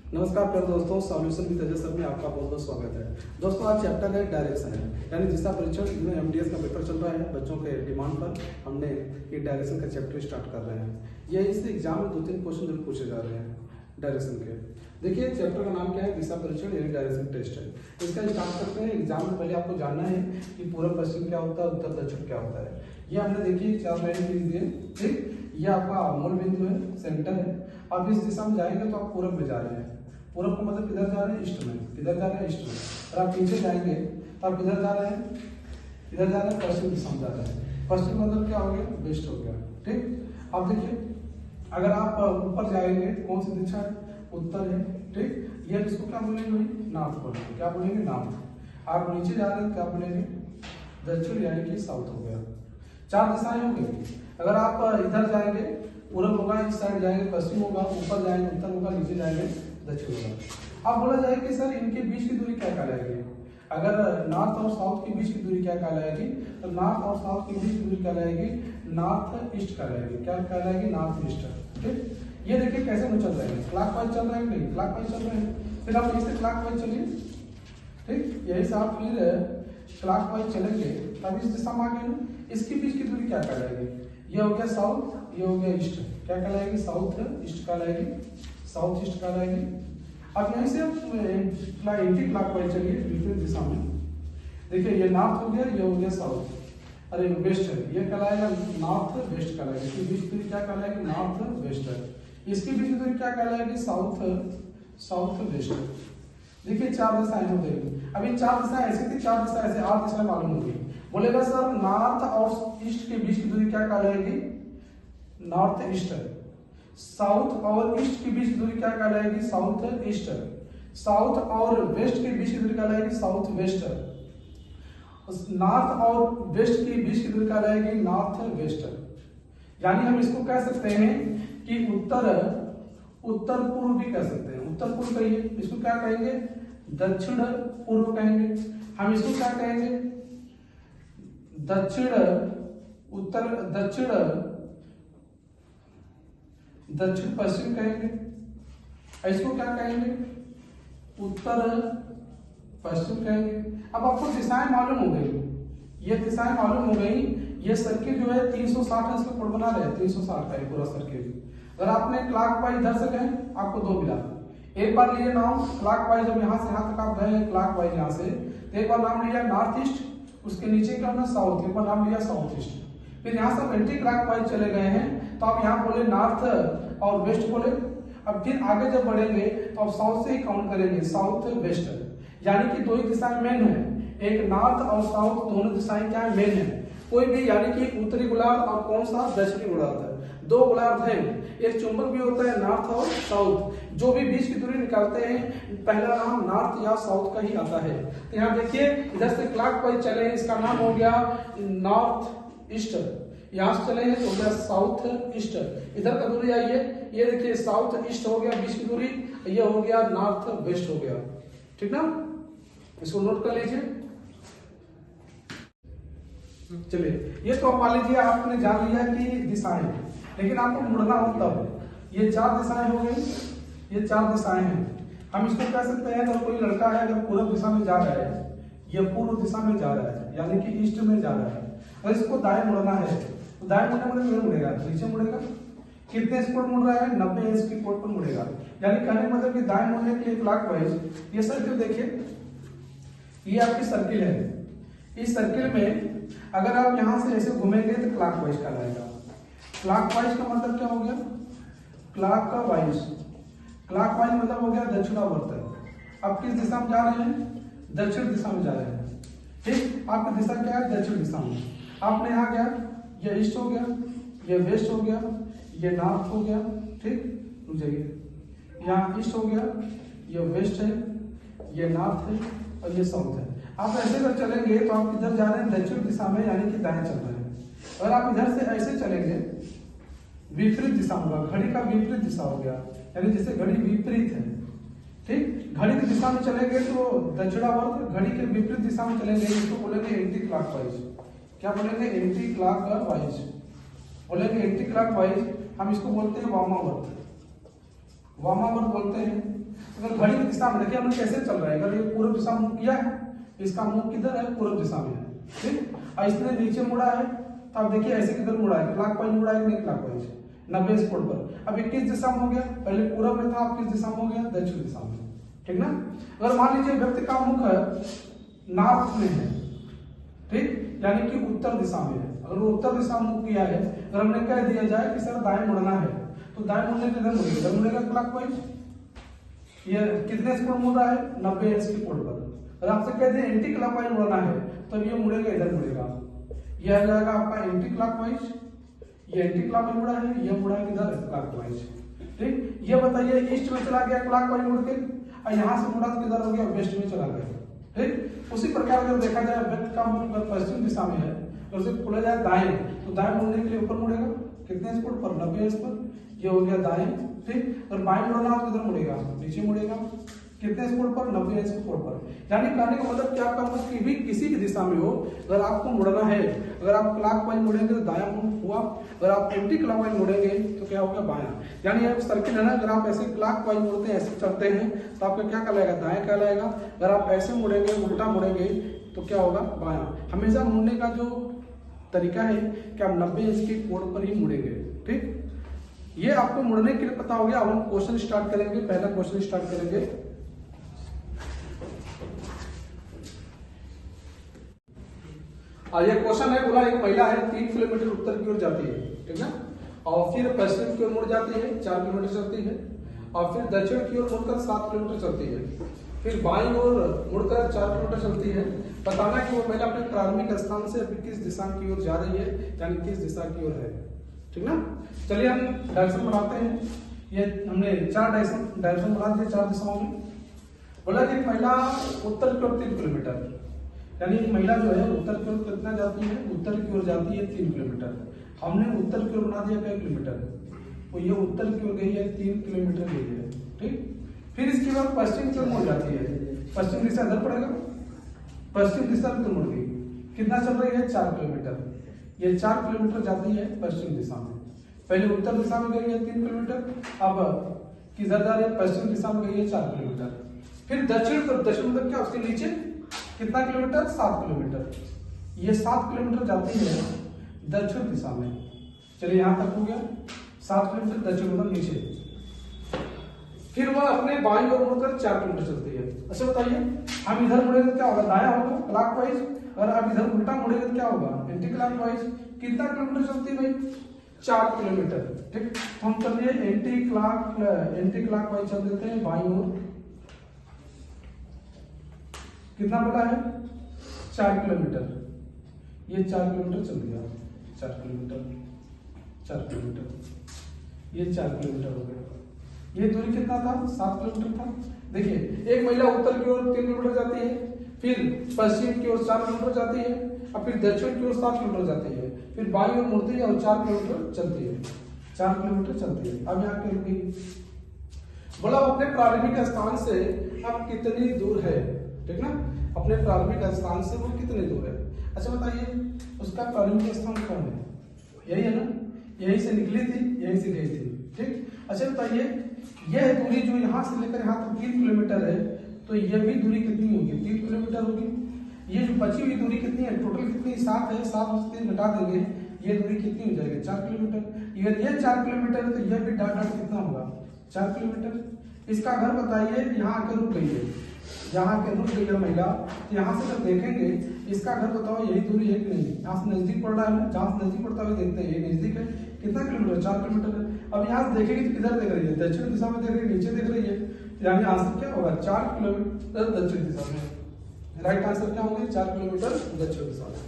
नमस्कार प्यारे दोस्तों, सॉल्यूशन विद अजय सर में आपका बहुत बहुत स्वागत है। दोस्तों आज चैप्टर का एक डायरेक्शन है, यानी दिशा परीक्षण में एमडीएस का पेपर चल रहा है। बच्चों के डिमांड पर हमने ये डायरेक्शन का चैप्टर स्टार्ट कर रहे हैं। ये इस एग्जाम में 2-3 क्वेश्चन जरूर पूछे जा रहे हैं डायरेक्शन के। देखिए चैप्टर का नाम क्या है, दिशा परीक्षण यानी डायरेक्शन टेस्ट है। इसका स्टार्ट करते हैं। एग्जाम में पहले आपको जानना है कि पूर्व पश्चिम क्या होता है, उत्तर दक्षिण क्या होता है। ये हमने देखिए 4 लाइन लिख दिए, ठीक। ये आपका मूल बिंदु है, सेंटर है। अब इस दिशा में जाएंगे तो आप पूर्व में जा रहे हैं। पूर्व का मतलब किधर जा रहे हैं, ईस्ट में। किधर जा रहे हैं, ईस्ट में। और आप पीछे जाएंगे तो आप किधर जा रहे हैं, इधर जा रहे हैं, पश्चिम दिशा में जा रहे हैं। पश्चिम मतलब क्या हो गया, वेस्ट हो गया, ठीक। अब देखिए अगर आप ऊपर जाएंगे कौन सी दिशा है, उत्तर है, ठीक। ये इसको क्या बोलेंगे भाई, नॉर्थ बोलेंगे। क्या बोलेंगे, नॉर्थ। आप नीचे जा रहे हैं क्या बोलेंगे, दक्षिण यानी कि साउथ हो गया। 4 दिशाएं हो गई। अगर आप इधर जाएंगे पूर्व होगा, इस साइड जाएंगे पश्चिम होगा, ऊपर जाएंगे उत्तर होगा, नीचे जाएंगे दक्षिण होगा। अब बोला जाए कि सर इनके बीच की दूरी क्या कहलाएगी। अगर नॉर्थ और साउथ के बीच की दूरी क्या कहलाएगी, तो नॉर्थ और साउथ के बीच की दूरी कहलाएगी नॉर्थ ईस्ट कहलाएगी। क्या कहलाएगी, नॉर्थ ईस्ट, ठीक। ये देखिए कैसे हम चल रहे हैं, क्लॉकवाइज चल रहे हैं, नहीं क्लॉकवाइज चल रहे हैं। फिर आप इससे क्लॉकवाइज चलिए, ठीक। यही से आप फिर क्लॉकवाइज चलेंगे तब इस दिशा में आगे ना, इसके बीच की दूरी क्या कहलाएगी। ये हो गया साउथ, ये हो गया ईस्ट। क्या कहलाएगी, साउथ ईस्ट कहलाएगी, साउथ ईस्ट कहलाएगी। अब यहीं से एंटी क्लॉकवाइज चलिए विपरीत दिशा में। देखिए ये नॉर्थ हो गया, ये हो गया साउथ, अरे वेस्ट है, ये कहलाएगा नॉर्थ वेस्ट कहलाएगा। इसके बीच दूरी क्या कहलाएगी, नॉर्थ वेस्ट है। इसके बीच दूरी क्या कहलाएगी, साउथ वेस्ट। देखिए 4 दिशाएं हो गई। अभी 4 दिशाएं ऐसी थी, 4 दिशा ऐसे 8 दिशाएं मालूम होगी। बोलेगा सर नॉर्थ और ईस्ट के बीच की दूरी क्या कहलाएगी, नॉर्थ ईस्ट। साउथ और ईस्ट के बीच की दूरी क्या कहलाएगी, साउथ ईस्ट। साउथ और वेस्ट के बीच की दूरी कहलाएगी साउथ वेस्ट। नॉर्थ और वेस्ट के बीच की दूरी कहलाएगी नॉर्थ वेस्ट। यानी हम इसको कह सकते हैं कि उत्तर पूर्व भी कह सकते हैं। उत्तर पूर्व कहिए, इसको क्या कहेंगे, दक्षिण पूर्व कहेंगे। हम इसको क्या कहेंगे, दक्षिण पश्चिम कहेंगे। इसको क्या कहेंगे, उत्तर पश्चिम कहेंगे। अब आपको दिशाएं मालूम हो गई, ये दिशाएं मालूम हो गई। ये सर्किल जो है 360 है, इसका कोड बना रहे हैं 360 का है पूरा सर्किल। अगर आपने क्लॉकवाइज इधर से गए आपको 2 मिला। एक बार लिए नाम क्लॉकवाइज, जब यहाँ से यहाँ तक आप गए क्लॉकवाइज यहाँ से, तो एक बार नाम लिया नॉर्थ ईस्ट, उसके नीचे क्या होना साउथ, एक बार नाम लिया साउथ ईस्ट। फिर यहाँ से एंटी क्लॉकवाइज चले गए हैं तो आप यहाँ बोले नॉर्थ और वेस्ट बोले। अब फिर आगे जब बढ़ेंगे तो आप साउथ से ही काउंट करेंगे, साउथ वेस्ट। यानी कि 2 ही दिशाएं मेन है, एक नॉर्थ और साउथ, दोनों दिशाएं क्या है, मेन है। कोई भी यानी कि उत्तरी गोलार्ध और कौन सा दक्षिणी गोलार्ध है, 2 गोलार्ध है। एक चुंबक भी होता है नॉर्थ और साउथ, जो भी बीच की दूरी निकालते हैं पहला नाम नॉर्थ या साउथ का ही आता है। तो यहाँ देखिए इधर से क्लॉकवाइज चले, इसका नाम हो गया नॉर्थ ईस्ट। यहाँ से चले तो हो गया साउथ ईस्ट। इधर का दूरी आइए, ये देखिए साउथ ईस्ट हो गया बीच की दूरी, ये हो गया नॉर्थ वेस्ट हो गया, ठीक ना। इसको नोट कर लीजिए। चलिए ये तो मान लीजिए आपने जान लिया कि दिशाएं, लेकिन आपको मुड़ना हो तब। ये 4 दिशाएं हो गई, ये 4 दिशाएं हैं। हम इसको कह सकते हैं अगर कोई लड़का है, अगर पूर्व दिशा में जा रहा है, ये पूर्व दिशा में जा रहा है यानी कि ईस्ट में जा रहा है। अगर इसको दाएं मुड़ना है तो दाएं मुड़ने में मुड़ेगा, नीचे मुड़ेगा। कितने स्पीड मुड़ रहा है, 90 इंच की स्पीड पर मुड़ेगा। यानी कहने का मतलब कि दाएं मुड़ने के लिए क्लॉकवाइज। ये सर्किल देखिए, ये आपकी सर्किल है। इस सर्किल में अगर आप यहां से ऐसे घूमेंगे तो क्लॉकवाइज कहलाएगा। क्लॉकवाइज का मतलब क्या हो गया, क्लॉकवाइज। क्लॉकवाइज मतलब हो गया दक्षिणावर्त। अब किस दिशा में जा रहे हैं, दक्षिण दिशा में जा रहे हैं, ठीक। आपकी दिशा क्या है, दक्षिण दिशा में। आपने यहाँ गया, ये ईस्ट हो गया, ये वेस्ट हो गया, ये नॉर्थ हो गया, ठीक। रुक जाइए, यहाँ ईस्ट हो गया, ये वेस्ट है, ये नॉर्थ है और ये साउथ है। आप ऐसे अगर चलेंगे तो आप इधर जा रहे हैं दक्षिण दिशा में, यानी कि दाएं चल रहे हैं। अगर आप इधर से ऐसे चलेंगे विपरीत दिशा होगा, घड़ी का विपरीत दिशा हो गया, यानी जैसे घड़ी विपरीत है, ठीक। घड़ी की दिशा में चलेंगे तो दक्षिणावर्त, घड़ी के विपरीत दिशा में चलेंगे इसको बोलेंगे एंटी क्लॉकवाइज। क्या बोलेंगे, एंटी क्लॉकवाइज बोलेंगे, एंटी क्लॉकवाइज। हम इसको बोलते हैं वामावर्त, वामावर्त बोलते हैं। अगर घड़ी की दिशा में देखिए हमने कैसे चल रहा है, अगर ये पूर्व दिशा मुंह किया है, इसका मुंह किधर है, पूर्व दिशा में है, ठीक। और इसने नीचे मुड़ा है, तो आप देखिए ऐसे किधर मुड़ा है, क्लॉकवाइज मुड़ा है कि नहीं, क्लॉकवाइज 90 स्पोर्ट पर। अब ये किस दिशा में हो गया, पहले पूर्व में था, अब किस दिशा में हो गया, दक्षिण दिशा में, ठीक ना। अगर मान लीजिए व्यक्ति का मुख नॉर्थ में है, ठीक, यानी कि उत्तर दिशा में है, अगर वो उत्तर दिशा में मुख किया है, अगर हमने कह दिया जाए कि सर दाएं मुड़ना है, तो दाएं मुड़ने के इधर मुड़ेगा, इधर मुड़ेगा क्लॉकवाइज। ये कितने स्पोर्ट मुड़ रहा है, 90 स्पोर्ट पर। अगर आपसे कह दिया एंटी क्लॉकवाइज मुड़ना है, तो ये मुड़ेगा, इधर मुड़ेगा, ये आ जाएगा आपका एंटी क्लॉकवाइज, ये एंटी क्लॉकवाइज मुड़ा है, ये मुड़ा है किधर, क्लॉकवाइज, ठीक। ये बताइए ईस्ट में चला गया क्लॉकवाइज मुड़ के, और यहाँ से मुड़ा तो किधर हो गया, वेस्ट में चला गया, ठीक। उसी प्रकार अगर देखा जाए व्यक्ति का मुख अगर पश्चिम दिशा में है, अगर उसे खोला जाए दाएं, तो दाएं मुड़ने के लिए ऊपर मुड़ेगा, कितने स्पोर्ट पर, 90 पर, ये हो गया दाएं, ठीक। और बाएं मुड़ना हो तो किधर मुड़ेगा, नीचे मुड़ेगा, कितने स्पोर्ट पर, 90 स्पोर्ट पर। यानी कहने का मतलब कि आपका मुख भी किसी भी दिशा में हो, अगर आपको मुड़ना है, अगर आप क्लॉकवाइज मुड़ेंगे तो दायां मुख हुआ, अगर आप एंटी क्लॉकवाइज मुड़ेंगे तो क्या होगा, बायां। यानी आप सर्किल है ना, अगर आप ऐसे क्लॉकवाइज मुड़ते हैं, ऐसे चलते हैं, तो आपका क्या कहलाएगा, दाएं कहलाएगा। अगर आप ऐसे मुड़ेंगे, उल्टा मुड़ेंगे, तो क्या होगा, बायां। हमेशा मुड़ने का जो तरीका है कि आप 90 इंच के कोण पर ही मुड़ेंगे, ठीक। ये आपको मुड़ने के लिए पता हो गया। अब हम क्वेश्चन स्टार्ट करेंगे, पहला क्वेश्चन स्टार्ट करेंगे। ये क्वेश्चन है, बोला एक महिला है 3 किलोमीटर उत्तर की ओर जाती है, ठीक ना, और फिर पश्चिम की ओर मुड़ जाती है, 4 किलोमीटर चलती है, और फिर दक्षिण की ओर मुड़कर 7 किलोमीटर चलती है, फिर बाईं ओर मुड़कर 4 किलोमीटर चलती है। बताना कि वो महिला अपने प्रारंभिक स्थान से अभी किस दिशा की ओर जा रही है, यानी किस दिशा की ओर है, ठीक ना। चलिए हम डायरेक्शन बनाते हैं। ये हमने 4 डायरेक्शन बना दिए, 4 दिशाओं में। बोला कि महिला उत्तर की ओर 3 किलोमीटर, यानी महिला जो है उत्तर की ओर कितना जाती है, उत्तर की ओर जाती है 3 किलोमीटर। हमने उत्तर की ओर बना दिया कई किलोमीटर, तो ये उत्तर की ओर गई है, 3 किलोमीटर गई है, ठीक। फिर इसके बाद पश्चिम की ओर मुड़ जाती है, पश्चिम दिशा इधर पड़ेगा, पश्चिम दिशा की मुड़ गई, कितना चल रही है, 4 किलोमीटर। ये 4 किलोमीटर जाती है पश्चिम दिशा में। पहले उत्तर दिशा में गई है 3 किलोमीटर, अब किधर जा रही है, पश्चिम दिशा में गई है 4 किलोमीटर। फिर दक्षिण मतलब क्या, उसके नीचे कितना किलोमीटर, 7 किलोमीटर। ये 7 किलोमीटर जाती है दक्षिण दिशा में। चलिए यहां तक हो गया, 7 किलोमीटर दक्षिण मतलब नीचे। फिर वह अपने बाईं ओर मुड़कर 4 किलोमीटर चलती है। अच्छा बताइए, हम इधर मुड़ेंगे तो क्या होगा, दायां होगा क्लॉकवाइज, और आप इधर उल्टा मुड़ेंगे तो क्या होगा, एंटी क्लॉकवाइज। कितना किलोमीटर चलती है भाई, 4 किलोमीटर, ठीक। तो हम चलिए एंटी क्लॉकवाइज चल देते हैं बाईं ओर। कितना बोला है, 4 किलोमीटर। ये 4 किलोमीटर चल गया, 4 किलोमीटर, 4 किलोमीटर, ये 4 किलोमीटर हो गया। ये दूरी कितना था, 7 किलोमीटर था। देखिए एक महिला उत्तर की ओर 3 किलोमीटर जाती है, फिर पश्चिम की ओर 4 किलोमीटर जाती है, और फिर दक्षिण की ओर 7 किलोमीटर जाती है, फिर बाईं ओर मुड़ती है और 4 किलोमीटर चलती है, 4 किलोमीटर चलती है। अब यहाँ रुकी, बोला अपने प्रारंभिक स्थान से अब कितनी दूर है, ठीक ना, अपने प्रारंभिक स्थान से वो कितने दूर है। अच्छा बताइए, उसका प्रारंभिक स्थान कौन है, यही है ना, यहीं से निकली थी, यहीं से गई थी, ठीक। अच्छा बताइए, यह दूरी जो यहाँ से लेकर यहाँ तक 3 किलोमीटर है, तो यह भी दूरी कितनी होगी, 3 किलोमीटर होगी। ये जो बची हुई दूरी कितनी है, टोटल कितनी, 7 है, 7 में से 3 घटा देंगे, ये दूरी कितनी हो जाएगी, 4 किलोमीटर। अगर ये 4 किलोमीटर है तो यह भी डाट कितना होगा, 4 किलोमीटर। इसका घर बताइए, यहाँ आकर रुक गई है, यहाँ के रुक गई है महिला, तो यहाँ से जब देखेंगे इसका घर बताओ यही दूरी है कि नहीं, यहाँ से नजदीक पड़ रहा है ना, जहाँ से नजदीक पड़ता है देखते हैं, ये नजदीक है, कितना किलोमीटर, 4 किलोमीटर है। अब यहाँ से देखेंगे तो किधर देख रही है, दक्षिण दिशा में देख रही है, नीचे देख रही है, यानी आंसर क्या होगा, 4 किलोमीटर दक्षिण दिशा में। राइट आंसर क्या होंगे, 4 किलोमीटर दक्षिण दिशा में।